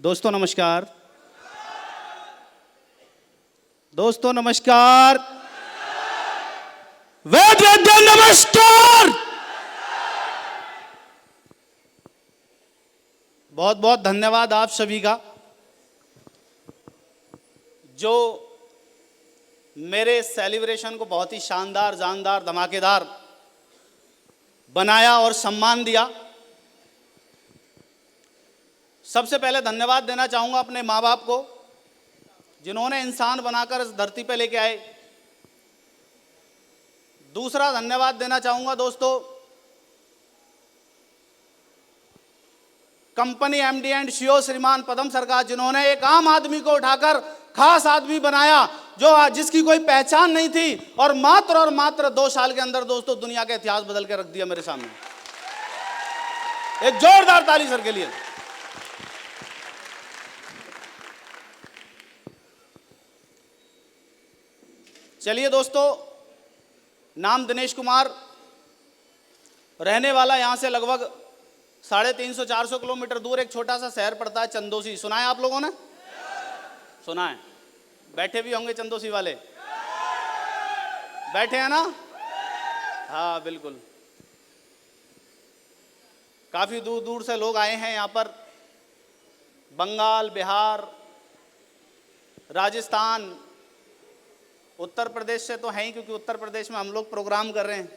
दोस्तों नमस्कार। दोस्तों नमस्कार। वेद वेद्य नमस्कार। बहुत बहुत धन्यवाद आप सभी का जो मेरे सेलिब्रेशन को बहुत ही शानदार, जानदार, धमाकेदार बनाया और सम्मान दिया। सबसे पहले धन्यवाद देना चाहूँगा अपने माँ बाप को जिन्होंने इंसान बनाकर इस धरती पे लेके आए। दूसरा धन्यवाद देना चाहूँगा दोस्तों कंपनी एमडी एंड सीईओ श्रीमान पदम सरकार जिन्होंने एक आम आदमी को उठाकर खास आदमी बनाया जो जिसकी कोई पहचान नहीं थी और मात्र 2 साल के अंदर दोस्तों दुनिया का इतिहास बदल के रख दिया मेरे सामने। एक जोरदार ताली सर के लिए। चलिए दोस्तों, नाम दिनेश कुमार, रहने वाला यहाँ से लगभग 350-400 किलोमीटर दूर एक छोटा सा शहर पड़ता है चंदोसी। सुना है आप लोगों ने? सुना है? बैठे भी होंगे चंदोसी वाले, बैठे हैं ना? हाँ बिल्कुल। काफ़ी दूर दूर से लोग आए हैं यहाँ पर, बंगाल, बिहार, राजस्थान, उत्तर प्रदेश से तो हैं ही क्योंकि उत्तर प्रदेश में हम लोग प्रोग्राम कर रहे हैं,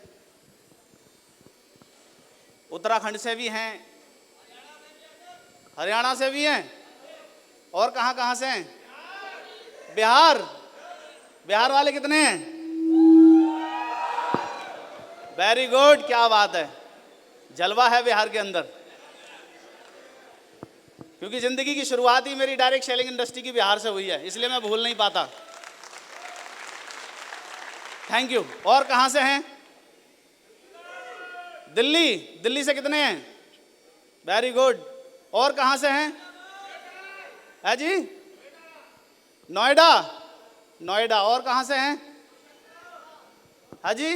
उत्तराखंड से भी हैं, हरियाणा से भी हैं, और कहाँ से हैं? बिहार। बिहार वाले कितने हैं? वेरी गुड, क्या बात है, जलवा है बिहार के अंदर। क्योंकि जिंदगी की शुरुआत ही मेरी डायरेक्ट सेलिंग इंडस्ट्री की बिहार से हुई है, इसलिए मैं भूल नहीं पाता। Thank you. और कहाँ से हैं? दिल्ली। दिल्ली से कितने हैं? Very good. और कहाँ से हैं? है जी? नोएडा। नोएडा। और कहाँ से हैं? है जी?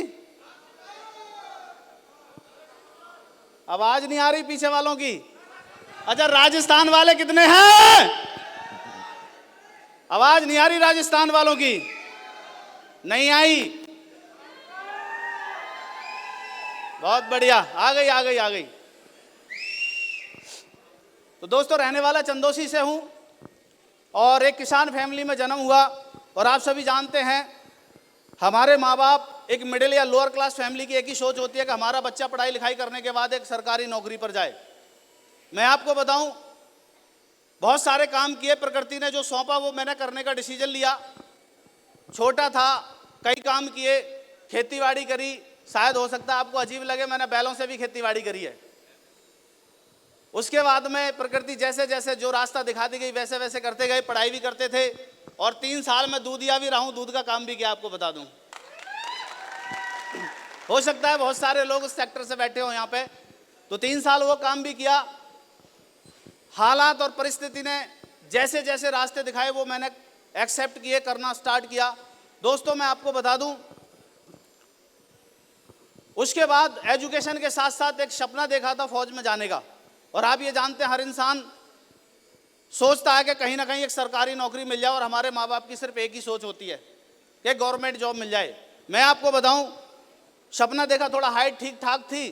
आवाज नहीं आ रही पीछे वालों की। अच्छा, राजस्थान वाले कितने हैं? आवाज नहीं आ रही राजस्थान वालों की? नहीं आई? बहुत बढ़िया, आ गई। तो दोस्तों, रहने वाला चंदोसी से हूं और एक किसान फैमिली में जन्म हुआ। और आप सभी जानते हैं हमारे माँ बाप, एक मिडिल या लोअर क्लास फैमिली की एक ही सोच होती है कि हमारा बच्चा पढ़ाई लिखाई करने के बाद एक सरकारी नौकरी पर जाए। मैं आपको बताऊं, बहुत सारे काम किए, प्रकृति ने जो सौंपा वो मैंने करने का डिसीजन लिया। छोटा था, कई काम किए, खेतीबाड़ी करी। शायद हो सकता है आपको अजीब लगे, मैंने बैलों से भी खेतीबाड़ी करी है। उसके बाद में प्रकृति जैसे जैसे जो रास्ता दिखाती गई वैसे वैसे करते गए, पढ़ाई भी करते थे और 3 साल में दूधिया भी रहा हूं, दूध का काम भी किया, आपको बता दूं। हो सकता है बहुत सारे लोग उस सेक्टर से बैठे हो यहाँ पे, तो 3 साल वो काम भी किया। हालात और परिस्थिति ने जैसे जैसे रास्ते दिखाए वो मैंने एक्सेप्ट किए, करना स्टार्ट किया। दोस्तों मैं आपको बता दूं, उसके बाद एजुकेशन के साथ साथ एक सपना देखा था फौज में जाने का। और आप ये जानते हैं हर इंसान सोचता है कि कहीं ना कहीं एक सरकारी नौकरी मिल जाए, और हमारे माँ बाप की सिर्फ एक ही सोच होती है कि गवर्नमेंट जॉब मिल जाए। मैं आपको बताऊं, सपना देखा, थोड़ा हाइट ठीक ठाक थी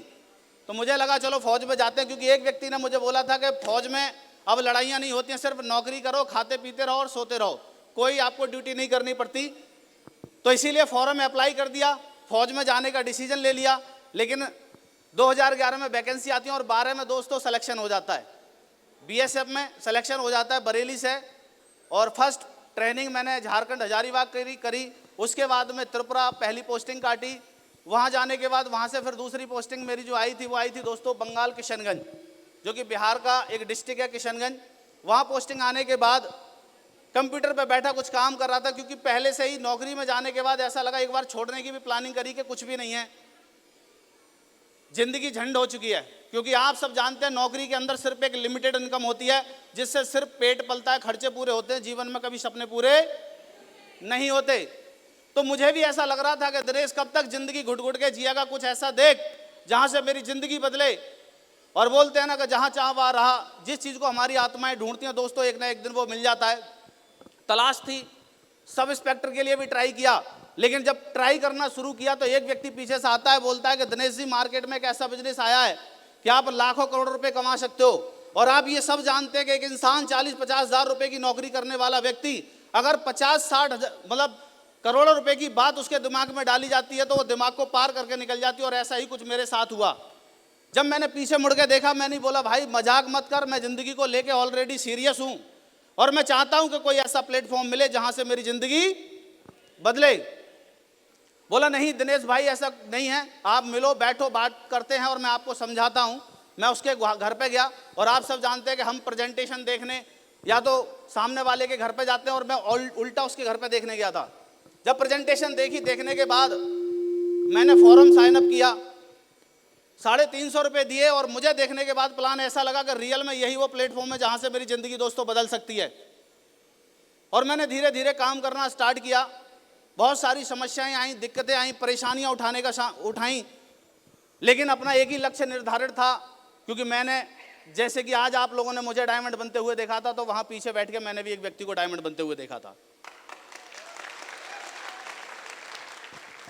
तो मुझे लगा चलो फौज में जाते हैं, क्योंकि एक व्यक्ति ने मुझे बोला था कि फौज में अब लड़ाइयाँ नहीं होती हैं, सिर्फ नौकरी करो, खाते पीते रहो और सोते रहो, कोई आपको ड्यूटी नहीं करनी पड़ती। तो इसीलिए फॉर्म में अप्लाई कर दिया, फौज में जाने का डिसीजन ले लिया। लेकिन 2011 में वैकेंसी आती है और 12 में दोस्तों सिलेक्शन हो जाता है, बीएसएफ में सिलेक्शन हो जाता है बरेली से। और फर्स्ट ट्रेनिंग मैंने झारखंड हजारीबाग करी। उसके बाद में त्रिपुरा पहली पोस्टिंग काटी। वहाँ जाने के बाद वहाँ से फिर दूसरी पोस्टिंग मेरी जो आई थी दोस्तों बंगाल किशनगंज, जो कि बिहार का एक डिस्ट्रिक्ट है किशनगंज। वहाँ पोस्टिंग आने के बाद कंप्यूटर पे बैठा कुछ काम कर रहा था, क्योंकि पहले से ही नौकरी में जाने के बाद ऐसा लगा एक बार छोड़ने की भी प्लानिंग करी कि कुछ भी नहीं है, जिंदगी झंड हो चुकी है। क्योंकि आप सब जानते हैं नौकरी के अंदर सिर्फ एक लिमिटेड इनकम होती है जिससे सिर्फ पेट पलता है, खर्चे पूरे होते हैं, जीवन में कभी सपने पूरे नहीं होते। तो मुझे भी ऐसा लग रहा था कि दिनेश कब तक जिंदगी घुट घुट के जिएगा, कुछ ऐसा देख जहां से मेरी जिंदगी बदले। और बोलते हैं ना कि जहाँ चाह वहाँ रहा। जिस चीज़ को हमारी आत्माएं ढूंढती हैं दोस्तों, एक ना एक दिन वो मिल जाता है। तलाश थी, सब इंस्पेक्टर के लिए भी ट्राई किया, लेकिन जब ट्राई करना शुरू किया तो एक व्यक्ति पीछे से आता है, बोलता है कि दिनेश जी, मार्केट में एक ऐसा बिजनेस आया है कि आप लाखों करोड़ रुपए कमा सकते हो। और आप ये सब जानते हैं कि एक इंसान 40-50 हज़ार रुपए की नौकरी करने वाला व्यक्ति अगर 50-60 मतलब करोड़ों रुपए की बात उसके दिमाग में डाली जाती है तो वो दिमाग को पार करके निकल जाती है। और ऐसा ही कुछ मेरे साथ हुआ। जब मैंने पीछे मुड़ के देखा, मैंने बोला भाई मजाक मत कर, मैं जिंदगी को लेके ऑलरेडी सीरियस हूं और मैं चाहता हूं कि कोई ऐसा प्लेटफॉर्म मिले जहां से मेरी जिंदगी बदले। बोला नहीं दिनेश भाई, ऐसा नहीं है, आप मिलो, बैठो, बात करते हैं और मैं आपको समझाता हूं। मैं उसके घर पे गया और आप सब जानते हैं कि हम प्रेजेंटेशन देखने या तो सामने वाले के घर पे जाते हैं, और मैं उल्टा उसके घर पे देखने गया था। जब प्रेजेंटेशन देखी, देखने के बाद मैंने फॉर्म साइन अप किया, 350 रुपये दिए, और मुझे देखने के बाद प्लान ऐसा लगा कि रियल में यही वो प्लेटफॉर्म है जहां से मेरी जिंदगी दोस्तों बदल सकती है। और मैंने धीरे धीरे काम करना स्टार्ट किया। बहुत सारी समस्याएं आई, दिक्कतें आई, परेशानियां उठाई, लेकिन अपना एक ही लक्ष्य निर्धारित था। क्योंकि मैंने, जैसे कि आज आप लोगों ने मुझे डायमंड बनते हुए देखा था, तो वहां पीछे बैठ के मैंने भी एक व्यक्ति को डायमंड बनते हुए देखा था।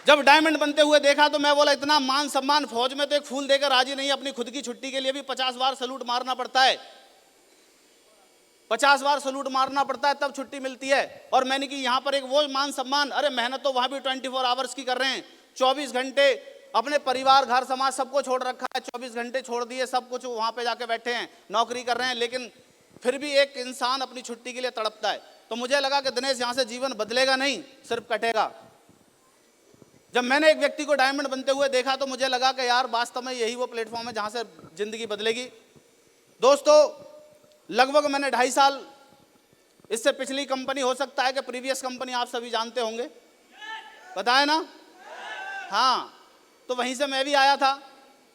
जब डायमंड बनते हुए देखा तो मैं बोला इतना मान सम्मान, फौज में तो एक फूल देकर राजी नहीं, अपनी खुद की छुट्टी के लिए भी 50 बार सलूट मारना पड़ता है, 50 बार सलूट मारना पड़ता है तब छुट्टी मिलती है। और मैंने कि यहाँ पर एक वो मान सम्मान, अरे मेहनत तो वहां भी 24 आवर्स की कर रहे हैं, 24 घंटे अपने परिवार, घर, समाज सबको छोड़ रखा है, 24 घंटे छोड़ दिए, सब कुछ वहां पे जाके बैठे हैं, नौकरी कर रहे हैं, लेकिन फिर भी एक इंसान अपनी छुट्टी के लिए तड़पता है। तो मुझे लगा कि दिनेश यहाँ से जीवन बदलेगा नहीं, सिर्फ कटेगा। जब मैंने एक व्यक्ति को डायमंड बनते हुए देखा तो मुझे लगा कि यार वास्तव में यही वो प्लेटफॉर्म है जहां से जिंदगी बदलेगी। दोस्तों लगभग मैंने 2.5 साल, इससे पिछली कंपनी हो सकता है कि प्रीवियस कंपनी आप सभी जानते होंगे, पता है ना? हाँ, तो वहीं से मैं भी आया था।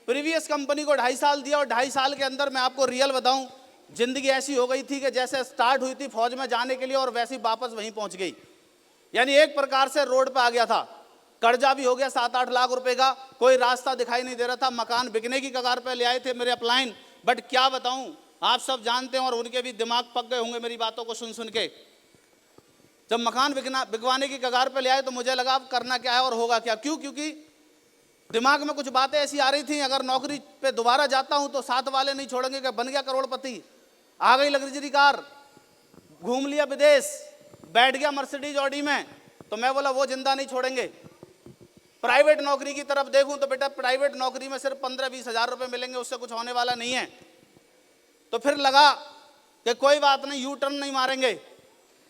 प्रीवियस कंपनी को 2.5 साल दिया और 2.5 साल के अंदर मैं आपको रियल बताऊं, जिंदगी ऐसी हो गई थी कि जैसे स्टार्ट हुई थी फौज में जाने के लिए और वैसे ही वापस वहीं पहुंच गई। यानी एक प्रकार से रोड पे आ गया था, कर्जा भी हो गया 7-8 लाख रुपए का, कोई रास्ता दिखाई नहीं दे रहा था, मकान बिकने की कगार पे ले आए थे मेरे अपलाइन। बट क्या बताऊं, आप सब जानते हैं और उनके भी दिमाग पक गए होंगे मेरी बातों को सुन सुन के। जब मकान बिकवाने की कगार पे ले आए तो मुझे लगा अब करना क्या है और होगा क्या। क्यों? क्योंकि दिमाग में कुछ बातें ऐसी आ रही थी, अगर नौकरी पे दोबारा जाता हूं तो साथ वाले नहीं छोड़ेंगे कि बन गया करोड़पति, आ गई लग्जरी कार, घूम लिया विदेश, बैठ गया मर्सिडीज ऑडी में, तो मैं बोला वो जिंदा नहीं छोड़ेंगे। प्राइवेट नौकरी की तरफ देखूं तो बेटा प्राइवेट नौकरी में सिर्फ 15-20 हज़ार रुपए मिलेंगे, उससे कुछ होने वाला नहीं है। तो फिर लगा कि कोई बात नहीं, यू टर्न नहीं मारेंगे,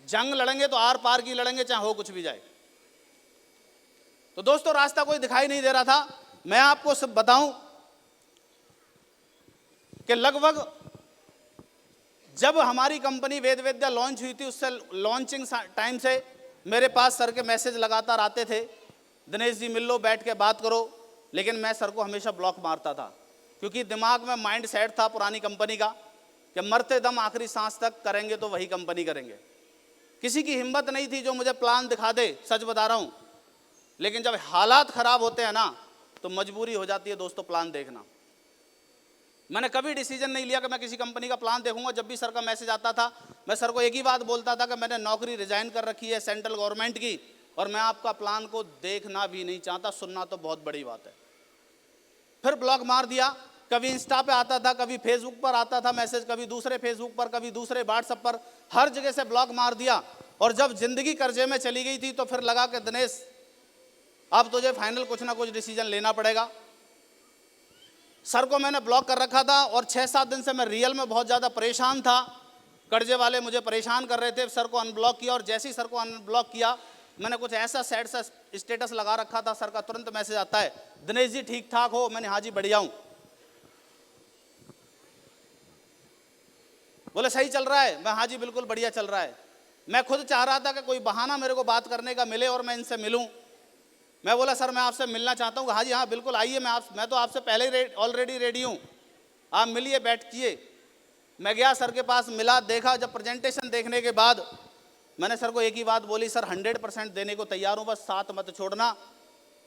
जंग लड़ेंगे तो आर पार की लड़ेंगे, चाहे हो कुछ भी जाए। तो दोस्तों रास्ता कोई दिखाई नहीं दे रहा था। मैं आपको सब बताऊं कि लगभग जब हमारी कंपनी वेद विद्या लॉन्च हुई थी, उससे लॉन्चिंग टाइम से मेरे पास सर के मैसेज लगातार आते थे, दिनेश जी मिल लो, बैठ के बात करो। लेकिन मैं सर को हमेशा ब्लॉक मारता था, क्योंकि दिमाग में माइंड सेट था पुरानी कंपनी का कि मरते दम आखिरी सांस तक करेंगे तो वही कंपनी करेंगे। किसी की हिम्मत नहीं थी जो मुझे प्लान दिखा दे, सच बता रहा हूं। लेकिन जब हालात खराब होते हैं ना तो मजबूरी हो जाती है दोस्तों प्लान देखना। मैंने कभी डिसीजन नहीं लिया कि मैं किसी कंपनी का प्लान देखूंगा। जब भी सर का मैसेज आता था मैं सर को एक ही बात बोलता था कि मैंने नौकरी रिजाइन कर रखी है सेंट्रल गवर्नमेंट की, और मैं आपका प्लान को देखना भी नहीं चाहता, सुनना तो बहुत बड़ी बात है। फिर ब्लॉक मार दिया। कभी इंस्टा पे आता था, कभी फेसबुक पर आता था मैसेज, कभी दूसरे फेसबुक पर, कभी दूसरे व्हाट्सएप पर, हर जगह से ब्लॉक मार दिया। और जब जिंदगी कर्जे में चली गई थी तो फिर लगा कि दिनेश अब तुझे फाइनल कुछ ना कुछ डिसीजन लेना पड़ेगा। सर को मैंने ब्लॉक कर रखा था और 6-7 दिन से मैं रियल में बहुत ज़्यादा परेशान था। कर्जे वाले मुझे परेशान कर रहे थे। सर को अनब्लॉक किया और जैसे ही सर को अनब्लॉक किया मैंने कुछ ऐसा सैड सा स्टेटस लगा रखा था, सर का तुरंत मैसेज आता है, दिनेश जी ठीक ठाक हो? मैंने हाँ जी बढ़िया हूँ। बोले सही चल रहा है? मैं हाँ जी बिल्कुल बढ़िया चल रहा है। मैं खुद चाह रहा था कि कोई बहाना मेरे को बात करने का मिले और मैं इनसे मिलूं। मैं बोला सर मैं आपसे मिलना चाहता हूँ। हाँ जी हाँ बिल्कुल आइए, मैं तो आपसे पहले ही ऑलरेडी रेडी हूँ, आप मिलिए, बैठिए। मैं गया सर के पास, मिला, देखा। जब प्रेजेंटेशन देखने के बाद मैंने सर को एक ही बात बोली, सर 100% देने को तैयार हूँ, बस साथ मत छोड़ना।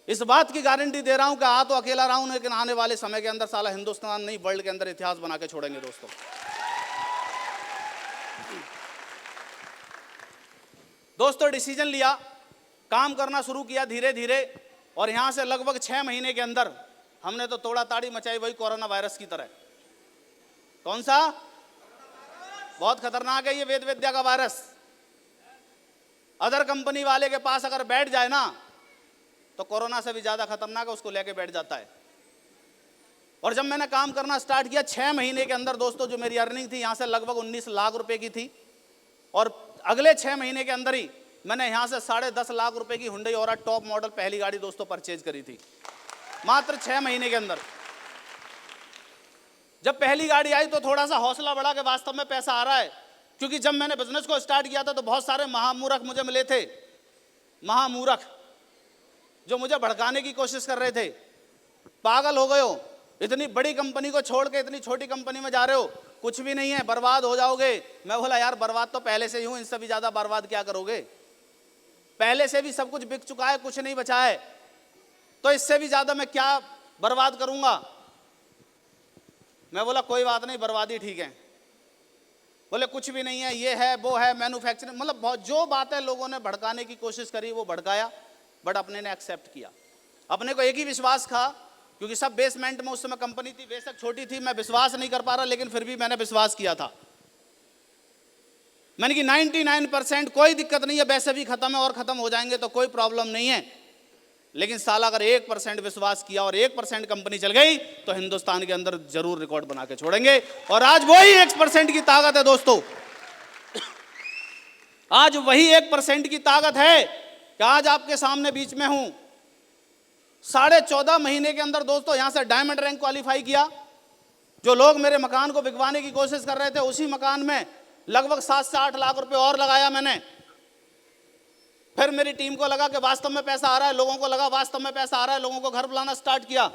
इस बात की गारंटी दे रहा हूं कि आ तो अकेला रहा हूं, लेकिन आने वाले समय के अंदर साला हिंदुस्तान नहीं वर्ल्ड के अंदर इतिहास बना के छोड़ेंगे दोस्तों। दोस्तों डिसीजन लिया, काम करना शुरू किया धीरे धीरे, और यहां से लगभग 6 महीने के अंदर हमने तो तोड़ा ताड़ी मचाई, वही कोरोना वायरस की तरह। कौन सा? बहुत खतरनाक है ये वेद विद्या का वायरस। अदर कंपनी वाले के पास अगर बैठ जाए ना तो कोरोना से भी ज्यादा खतरनाक है, उसको लेके बैठ जाता है। और जब मैंने काम करना स्टार्ट किया 6 महीने के अंदर दोस्तों, जो मेरी अर्निंग थी यहां से लगभग 19 लाख रुपए की थी, और अगले 6 महीने के अंदर ही मैंने यहां से 10.5 लाख रुपए की हुंडई और टॉप मॉडल पहली गाड़ी दोस्तों परचेज करी थी, मात्र 6 महीने के अंदर। जब पहली गाड़ी आई तो थोड़ा सा हौसला बढ़ा कि वास्तव में पैसा आ रहा है, क्योंकि जब मैंने बिजनेस को स्टार्ट किया था तो बहुत सारे महामूर्ख मुझे मिले थे, महामूर्ख जो मुझे भड़काने की कोशिश कर रहे थे। पागल हो गए हो, इतनी बड़ी कंपनी को छोड़ के इतनी छोटी कंपनी में जा रहे हो, कुछ भी नहीं है, बर्बाद हो जाओगे। मैं बोला यार बर्बाद तो पहले से ही हूं, इनसे भी ज्यादा बर्बाद क्या करोगे, पहले से भी सब कुछ बिक चुका है, कुछ नहीं बचा है, तो इससे भी ज्यादा मैं क्या बर्बाद करूंगा। मैं बोला कोई बात नहीं, बर्बादी ठीक है। बोले कुछ भी नहीं है, ये है वो है, मैन्युफैक्चरिंग, मतलब बहुत जो बातें लोगों ने भड़काने की कोशिश करी वो भड़काया, बट अपने ने एक्सेप्ट किया। अपने को एक ही विश्वास था, क्योंकि सब बेसमेंट में उस समय कंपनी थी, बेशक छोटी थी, मैं विश्वास नहीं कर पा रहा, लेकिन फिर भी मैंने विश्वास किया था। मैंने कि 99% कोई दिक्कत नहीं है, वैसे भी खत्म है और खत्म हो जाएंगे तो कोई प्रॉब्लम नहीं है, लेकिन साला अगर 1% विश्वास किया और 1% कंपनी चल गई तो हिंदुस्तान के अंदर जरूर रिकॉर्ड बना के छोड़ेंगे। और आज वही 1% की ताकत है दोस्तों, आज वही 1% की ताकत है कि आज आपके सामने बीच में हूं। 14.5 महीने के अंदर दोस्तों यहां से डायमंड रैंक क्वालिफाई किया। जो लोग मेरे मकान को बिकवाने की कोशिश कर रहे थे, उसी मकान में लगभग 7 से 8 लाख रुपए और लगाया मैंने। फिर मेरी टीम को लगा कि वास्तव में पैसा आ रहा है, लोगों को लगा वास्तव में पैसा आ रहा है, लोगों को घर बुलाना स्टार्ट किया।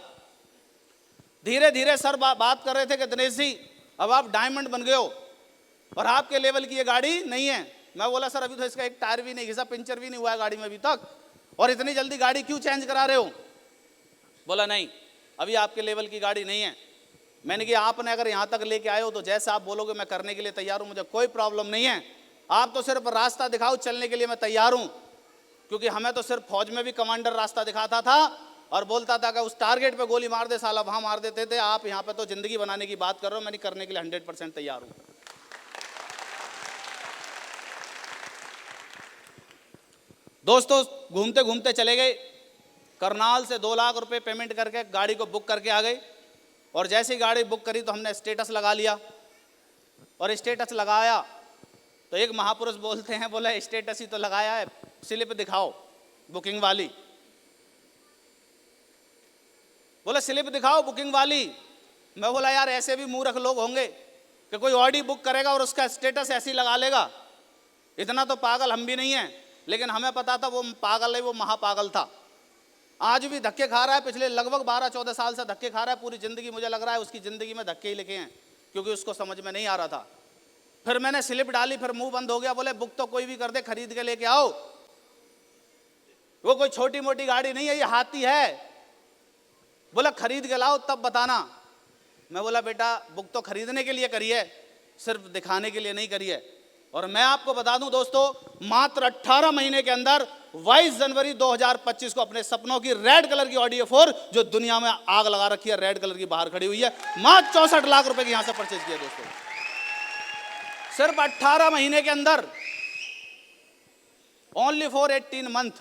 धीरे धीरे सर बात कर रहे थे कि दिनेश जी अब आप डायमंड बन गए हो और आपके लेवल की ये गाड़ी नहीं है। मैं बोला सर अभी तो इसका एक टायर भी नहीं घिसा, पंचर भी नहीं हुआ है गाड़ी में अभी तक, और इतनी जल्दी गाड़ी क्यों चेंज करा रहे हो? बोला नहीं अभी आपके लेवल की गाड़ी नहीं है। मैंने कहा आपने अगर यहाँ तक लेके आए हो तो जैसे आप बोलोगे मैं करने के लिए तैयार हूँ, मुझे कोई प्रॉब्लम नहीं है। आप तो सिर्फ रास्ता दिखाओ, चलने के लिए मैं तैयार हूँ। क्योंकि हमें तो सिर्फ फौज में भी कमांडर रास्ता दिखाता था और बोलता था कि उस टारगेट पे गोली मार दे साला, वहां मार देते थे। आप यहाँ पे तो जिंदगी बनाने की बात कर रहे हो, मैंने करने के लिए 100% तैयार हूँ। दोस्तों घूमते घूमते चले गए, करनाल से 2 लाख रुपए पेमेंट करके गाड़ी को बुक करके आ गए। और जैसे ही गाड़ी बुक करी तो हमने स्टेटस लगा लिया, और स्टेटस लगाया तो एक महापुरुष बोलते हैं, बोला स्टेटस ही तो लगाया है, स्लिप दिखाओ बुकिंग वाली। बोला स्लिप दिखाओ बुकिंग वाली। मैं बोला यार ऐसे भी मूर्ख लोग होंगे कि कोई ऑडी बुक करेगा और उसका स्टेटस ऐसे ही लगा लेगा, इतना तो पागल हम भी नहीं हैं। लेकिन हमें पता था वो पागल है, वो महापागल था। आज भी धक्के खा रहा है, पिछले लगभग 12-14 साल से धक्के खा रहा है। पूरी जिंदगी मुझे लग रहा है उसकी जिंदगी में धक्के ही लिखे हैं, क्योंकि उसको समझ में नहीं आ रहा था। फिर मैंने स्लिप डाली, फिर मुंह बंद हो गया। बोले बुक तो कोई भी कर दे, खरीद के लेके आओ, वो कोई छोटी मोटी गाड़ी नहीं है, ये हाथी है। बोला खरीद के लाओ तब बताना। मैं बोला बेटा बुक तो खरीदने के लिए करी है, सिर्फ दिखाने के लिए नहीं करी है। और मैं आपको बता दूं दोस्तों, मात्र 18 महीने के अंदर 22 जनवरी 2025 को अपने सपनों की रेड कलर की ऑडी A4 जो दुनिया में आग लगा रखी है, रेड कलर की बाहर खड़ी हुई है, मात्र 64 लाख रुपए की यहां से परचेज किया दोस्तों, सिर्फ 18 महीने के अंदर। ओनली फॉर 18 मंथ,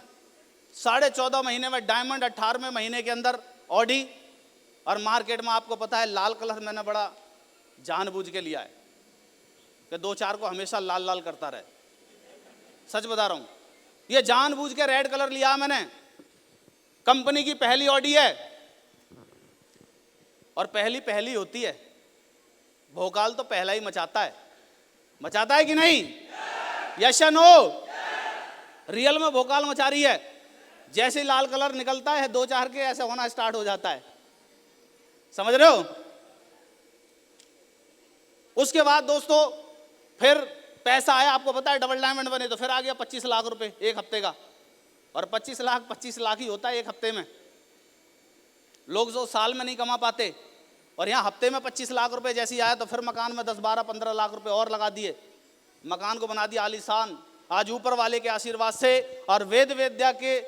14.5 महीने में डायमंड, 18वें महीने के अंदर ऑडी। और मार्केट में आपको पता है लाल कलर मैंने बड़ा जानबूझ के लिया है कि 2-4 को हमेशा लाल लाल करता रहे। सच बता रहा हूं, ये जानबूझ के रेड कलर लिया मैंने। कंपनी की पहली ऑडी है, और पहली पहली होती है, भोकाल तो पहला ही मचाता है कि नहीं? यस या नो? रियल में भोकाल मचा रही है। जैसे लाल कलर निकलता है 2-4 के ऐसे होना स्टार्ट हो जाता है, समझ रहे हो? उसके बाद दोस्तों फिर पैसा आया, आपको पता है डबल डायमंड बने तो फिर आ गया 25 लाख रुपए एक हफ्ते का। और 25 लाख ही होता है एक हफ्ते में। लोग जो साल में नहीं कमा पाते, और यहाँ हफ्ते में 25 लाख रुपए जैसी आया तो फिर मकान में 10, 12, 15 लाख रुपए और लगा दिए, मकान को बना दिया आलीशान। आज ऊपर वाले के आशीर्वाद से और वेद विद्या के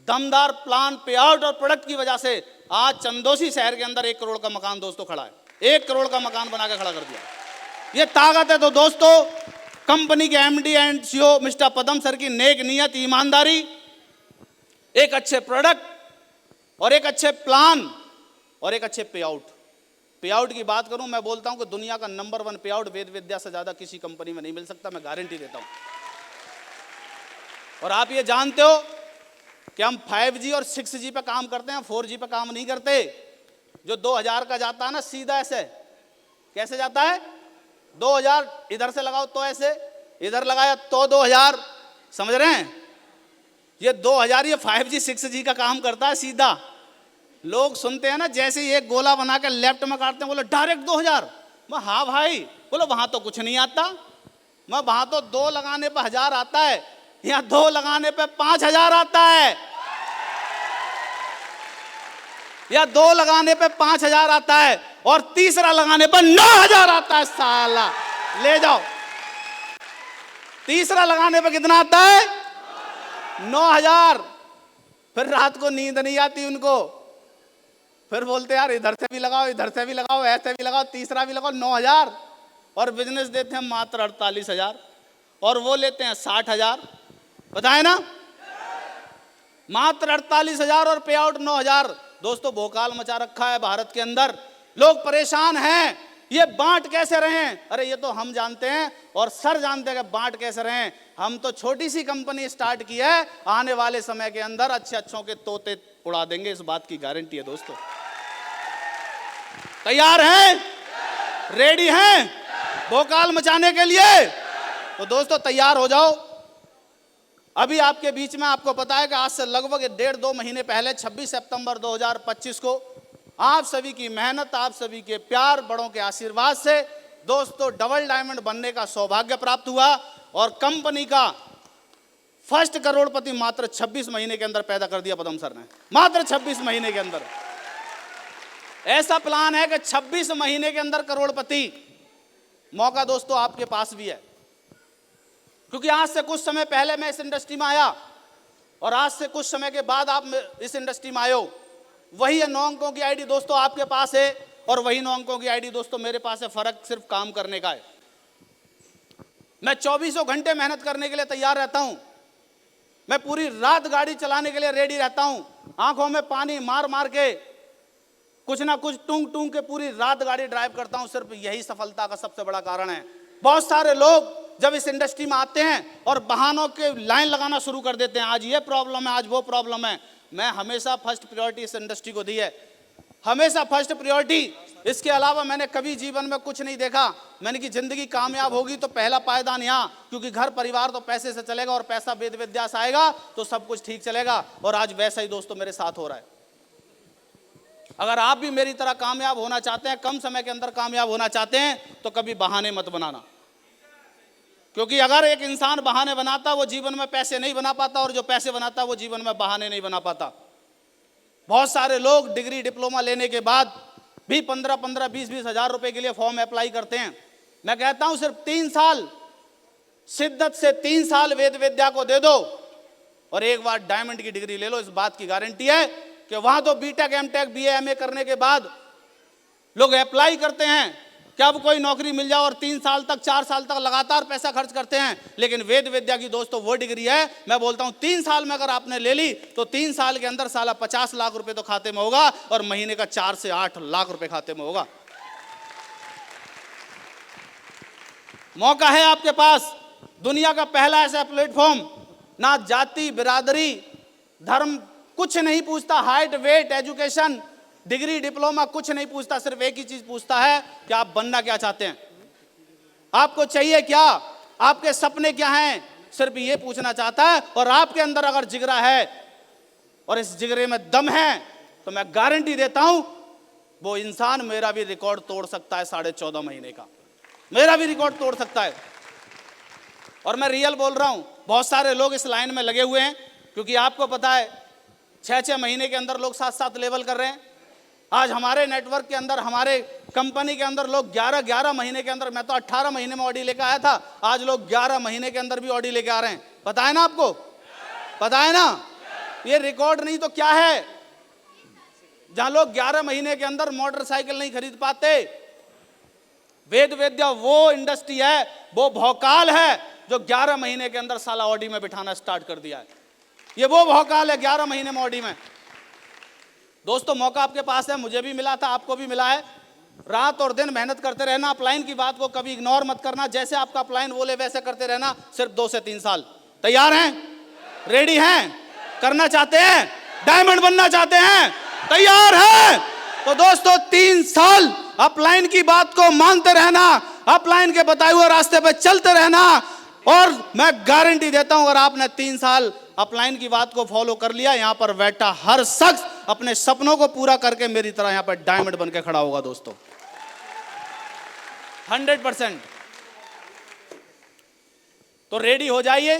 दमदार प्लान, पे आउट और प्रोडक्ट की वजह से आज चंदोसी शहर के अंदर 1 करोड़ का मकान दोस्तों खड़ा है। 1 करोड़ का मकान बना के खड़ा कर दिया। ये ताकत है। तो दोस्तों, कंपनी के MD and CEO mister Padam sir की नेक नियत, ईमानदारी, एक अच्छे प्रोडक्ट और एक अच्छे प्लान और एक अच्छे पे आउट की बात करूं, मैं बोलता हूं कि दुनिया का नंबर 1 पे आउट वेद विद्या से ज्यादा किसी कंपनी में नहीं मिल सकता, मैं गारंटी देता हूं। और आप ये जानते हो कि हम 5G और 6G पे काम करते हैं, 4G पे काम नहीं करते। जो 2000 का जाता है ना सीधा ऐसे, कैसे जाता है? 2000 इधर से लगाओ तो ऐसे, इधर लगाया तो 2000, समझ रहे हैं? ये 2000 ये 5G 6G का काम करता है सीधा। लोग सुनते हैं ना, जैसे ही एक गोला बना के लेफ्ट में काटते हैं, बोले डायरेक्ट 2000। मैं हाँ भाई, बोलो वहां तो कुछ नहीं आता। मैं वहां तो 2 लगाने पे 1000 आता है, यहाँ 2 लगाने पे 5000 आता है, या 2 लगाने पे 5000 आता है, और तीसरा लगाने पर 9000 आता है। साला ले जाओ, तीसरा लगाने पे कितना आता है? 9000। फिर रात को नींद नहीं आती उनको, फिर बोलते यार इधर से भी लगाओ, इधर से भी लगाओ, ऐसे भी लगाओ, तीसरा भी लगाओ, 9000। और बिजनेस देते हैं मात्र 48,000, और वो लेते हैं 60,000। पता है ना, मात्र 48,000 और पे आउट 9000। दोस्तों, भोकाल मचा रखा है भारत के अंदर, लोग परेशान हैं, ये बांट कैसे रहे? अरे ये तो हम जानते हैं और सर जानते हैं कि बांट कैसे रहे। हम तो छोटी सी कंपनी स्टार्ट की है, आने वाले समय के अंदर अच्छे अच्छों के तोते उड़ा देंगे, इस बात की गारंटी है। दोस्तों, तैयार हैं? रेडी हैं भोकाल मचाने के लिए? तो दोस्तों तैयार हो जाओ। अभी आपके बीच में आपको पता है कि आज से लगभग 1.5-2 महीने पहले 26 सितंबर 2025 को आप सभी की मेहनत, आप सभी के प्यार, बड़ों के आशीर्वाद से दोस्तों डबल डायमंड बनने का सौभाग्य प्राप्त हुआ, और कंपनी का फर्स्ट करोड़पति मात्र 26 महीने के अंदर पैदा कर दिया पदम सर ने, मात्र 26 महीने के अंदर। ऐसा प्लान है कि 26 महीने के अंदर करोड़पति। मौका दोस्तों आपके पास भी है, क्योंकि आज से कुछ समय पहले मैं इस इंडस्ट्री में आया और आज से कुछ समय के बाद आप इस इंडस्ट्री में आए हो। वही है 9 अंकों की आईडी दोस्तों आपके पास है, और वही 9 अंकों की आईडी दोस्तों मेरे पास है। फर्क सिर्फ काम करने का है। मैं 24 घंटे मेहनत करने के लिए तैयार रहता हूं। मैं पूरी रात गाड़ी चलाने के लिए रेडी रहता हूं, आंखों में पानी मार मार के कुछ ना कुछ टूंग टूंग के पूरी रात गाड़ी ड्राइव करता हूं। सिर्फ यही सफलता का सबसे बड़ा कारण है। बहुत सारे लोग जब इस इंडस्ट्री में आते हैं और बहानों के लाइन लगाना शुरू कर देते हैं, आज ये प्रॉब्लम है, आज वो प्रॉब्लम है। मैं हमेशा फर्स्ट प्रायोरिटी इस इंडस्ट्री को दी है, हमेशा फर्स्ट प्रायोरिटी। इसके अलावा मैंने कभी जीवन में कुछ नहीं देखा। मैंने कि जिंदगी कामयाब होगी तो पहला पायदान यहाँ, क्योंकि घर परिवार तो पैसे से चलेगा और पैसा वेद विद्या से आएगा तो सब कुछ ठीक चलेगा। और आज वैसा ही दोस्तों मेरे साथ हो रहा है। अगर आप भी मेरी तरह कामयाब होना चाहते हैं, कम समय के अंदर कामयाब होना चाहते हैं, तो कभी बहाने मत बनाना, क्योंकि अगर एक इंसान बहाने बनाता वो जीवन में पैसे नहीं बना पाता, और जो पैसे बनाता वो जीवन में बहाने नहीं बना पाता। बहुत सारे लोग डिग्री डिप्लोमा लेने के बाद भी 15-15, 20-20 हज़ार रुपए के लिए फॉर्म अप्लाई करते हैं। मैं कहता हूं सिर्फ 3 साल शिद्दत से 3 साल वेद विद्या को दे दो और एक बार डायमंड की डिग्री ले लो। इस बात की गारंटी है कि वहां तो बीटेक, एमटेक, बीए, एमए करने के बाद लोग अप्लाई करते हैं कि अब कोई नौकरी मिल जाए, और 3 साल तक, 4 साल तक लगातार पैसा खर्च करते हैं। लेकिन वेद विद्या की दोस्तों वो डिग्री है, मैं बोलता हूं 3 साल में अगर आपने ले ली तो 3 साल के अंदर साला 50 लाख रुपए तो खाते में होगा, और महीने का 4 से 8 लाख रुपए खाते में होगा। मौका है आपके पास। दुनिया का पहला ऐसा प्लेटफॉर्म, ना जाति, बिरादरी, धर्म कुछ नहीं पूछता, height, weight, education, degree, diploma कुछ नहीं पूछता। सिर्फ एक ही चीज पूछता है कि आप बनना क्या चाहते हैं, आपको चाहिए क्या, आपके सपने क्या हैं, सिर्फ ये पूछना चाहता है। और आपके अंदर अगर जिगरा है और इस जिगरे में दम है तो मैं गारंटी देता हूं वो इंसान मेरा भी रिकॉर्ड तोड़ सकता है। 14.5 महीने का मेरा भी रिकॉर्ड तोड़ सकता है। और मैं रियल बोल रहा हूं। बहुत सारे लोग इस लाइन में लगे हुए हैं, क्योंकि आपको पता है 6-6 महीने के अंदर लोग 7-7 लेवल कर रहे हैं। आज हमारे नेटवर्क के अंदर, हमारे कंपनी के अंदर लोग 11-11 महीने के अंदर, मैं तो 18 महीने में ऑडी लेकर आया था, आज लोग 11 महीने के अंदर भी ऑडी लेके आ रहे हैं। पता है ना आपको? पता है ना? ये रिकॉर्ड नहीं तो क्या है? जहां लोग 11 महीने के अंदर मोटरसाइकिल नहीं खरीद पाते, वेद वेद्या वो इंडस्ट्री है, वो भौकाल है जो 11 महीने के अंदर साला ऑडी में बिठाना स्टार्ट कर दिया है। ये वो भौकाल है 11 महीने में ऑडी में। दोस्तों, मौका आपके पास है, मुझे भी मिला था, आपको भी मिला है। रात और दिन मेहनत करते रहना, अपलाइन की बात को कभी इग्नोर मत करना। जैसे आपका अपलाइन बोले वैसे करते रहना, सिर्फ 2 से 3 साल। तैयार हैं? रेडी हैं? करना चाहते हैं? डायमंड बनना चाहते हैं? तैयार हैं? तो दोस्तों 3 साल अपलाइन की बात को मानते रहना, अपलाइन के बताए हुए रास्ते पे चलते रहना, और मैं गारंटी देता हूं अगर आपने 3 साल अपलाइन की बात को फॉलो कर लिया, यहां पर बैठा हर शख्स अपने सपनों को पूरा करके मेरी तरह यहां पर डायमंड बन के खड़ा होगा दोस्तों, 100%। तो रेडी हो जाइए,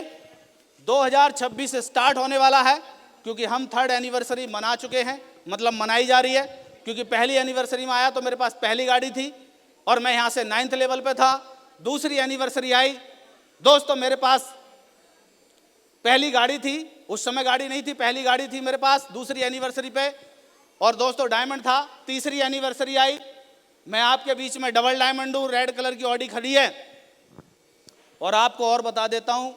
2026 से स्टार्ट होने वाला है, क्योंकि हम 3rd एनिवर्सरी मना चुके हैं, मतलब मनाई जा रही है। क्योंकि पहली एनिवर्सरी में आया तो मेरे पास पहली गाड़ी थी और मैं यहां से 9th लेवल पे था। दूसरी एनिवर्सरी आई दोस्तों, मेरे पास पहली गाड़ी थी, उस समय गाड़ी नहीं थी, पहली गाड़ी थी मेरे पास दूसरी एनिवर्सरी पे, और दोस्तों डायमंड था। तीसरी एनिवर्सरी आई, मैं आपके बीच में डबल डायमंड हूं, रेड कलर की ऑडी खड़ी है। और आपको और बता देता हूं,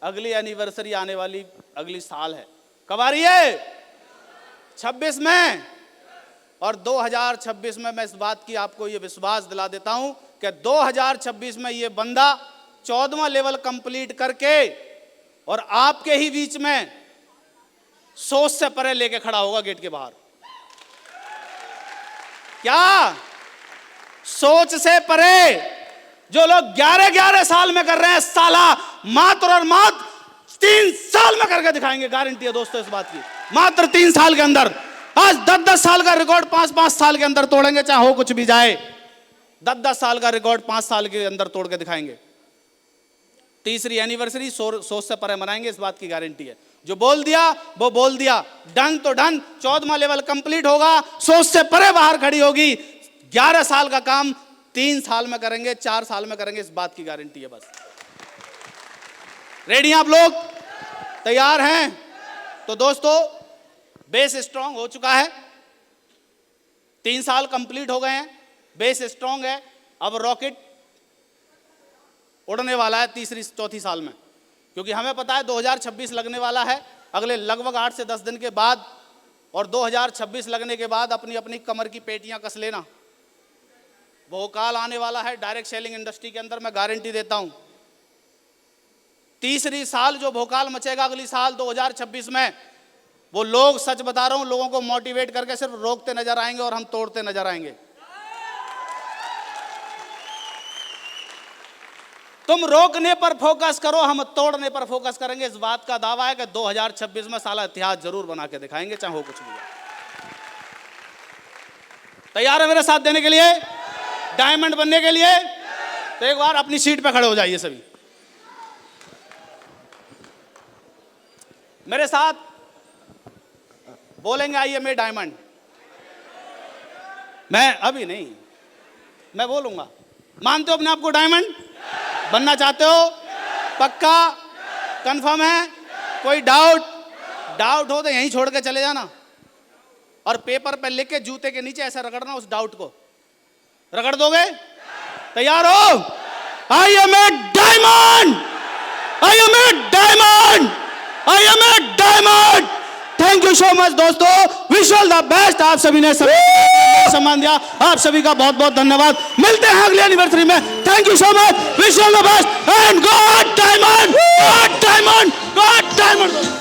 अगली एनिवर्सरी आने वाली अगली साल है। कब आ रही है? 26 में। और 2026 में मैं इस बात की आपको ये विश्वास दिला देता हूं कि 2026 में ये बंदा 14वां लेवल कंप्लीट करके और आपके ही बीच में सोच से परे लेके खड़ा होगा गेट के बाहर। क्या? सोच से परे जो लोग 11-11 साल में कर रहे हैं, साला मात्र और मात्र 3 साल में करके दिखाएंगे। गारंटी है दोस्तों इस बात की, मात्र 3 साल के अंदर। आज 10-10 साल का रिकॉर्ड 5-5 साल के अंदर तोड़ेंगे, चाहे हो कुछ भी जाए। 10-10 साल का रिकॉर्ड 5 साल के अंदर तोड़ के दिखाएंगे। तीसरी एनिवर्सरी सोच से परे मनाएंगे, इस बात की गारंटी है। जो बोल दिया वो बोल दिया, डन तो डन। 14वां लेवल कंप्लीट होगा, सोच से परे बाहर खड़ी होगी। 11 साल का काम 3 साल में करेंगे, 4 साल में करेंगे, इस बात की गारंटी है बस। रेडी हैं आप लोग? तैयार हैं? तो दोस्तों बेस स्ट्रांग हो चुका है, 3 साल कंप्लीट हो गए हैं, बेस स्ट्रांग है। अब रॉकेट उड़ने वाला है 3-4 साल में, क्योंकि हमें पता है 2026 लगने वाला है अगले लगभग 8 से 10 दिन के बाद। और 2026 लगने के बाद अपनी अपनी कमर की पेटियां कस लेना, भोकाल आने वाला है डायरेक्ट सेलिंग इंडस्ट्री के अंदर, मैं गारंटी देता हूं। तीसरी साल जो भोकाल मचेगा अगली साल 2026 में, वो लोग, सच बता रहा हूं, लोगों को मोटिवेट करके सिर्फ रोकते नजर आएंगे और हम तोड़ते नजर आएंगे। तुम रोकने पर फोकस करो, हम तोड़ने पर फोकस करेंगे। इस बात का दावा है कि 2026 में साला इतिहास जरूर बना के दिखाएंगे, चाहे हो कुछ भी। तैयार है मेरे साथ देने के लिए, डायमंड बनने के लिए? तो एक बार अपनी सीट पे खड़े हो जाइए सभी, मेरे साथ बोलेंगे आइए मैं डायमंड। मैं अभी नहीं, मैं बोलूंगा। मानते हो अपने आप को डायमंड बनना चाहते हो? पक्का? कंफर्म है? कोई डाउट? डाउट हो तो यहीं छोड़ के चले जाना और पेपर पे लिख के जूते के नीचे ऐसा रगड़ना, उस डाउट को रगड़ दोगे? तैयार हो? I am a diamond, I am a diamond, I am a diamond. Thank you so much दोस्तों, विश ऑल द बेस्ट। आप सभी ने सम्मान दिया, आप सभी का बहुत बहुत धन्यवाद। मिलते हैं अगली एनिवर्सरी में। Thank you so much, wish all the best and God diamond, God diamond, God diamond.